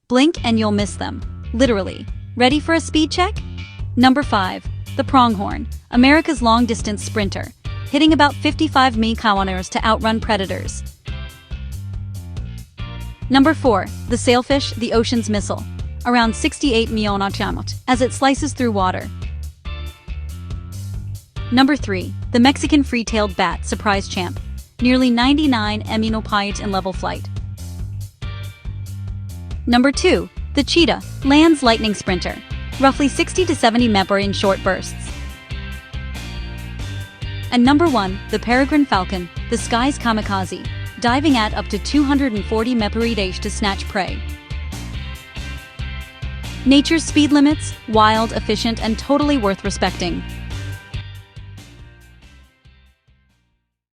Blink and you'll miss them. Literally. Ready for a speed check? Number 5. The pronghorn, America's long-distance sprinter, hitting about 55 mph to outrun predators. Number 4. The sailfish, the ocean's missile, around 68 mph as it slices through water. Number 3. The Mexican free-tailed bat, surprise champ, nearly 99 mph in level flight. Number 2. The cheetah, land's lightning sprinter, roughly 60 to 70 mph in short bursts. And number 1. The peregrine falcon, the sky's kamikaze, diving at up to 240 mph to snatch prey. Nature's speed limits, wild, efficient, and totally worth respecting.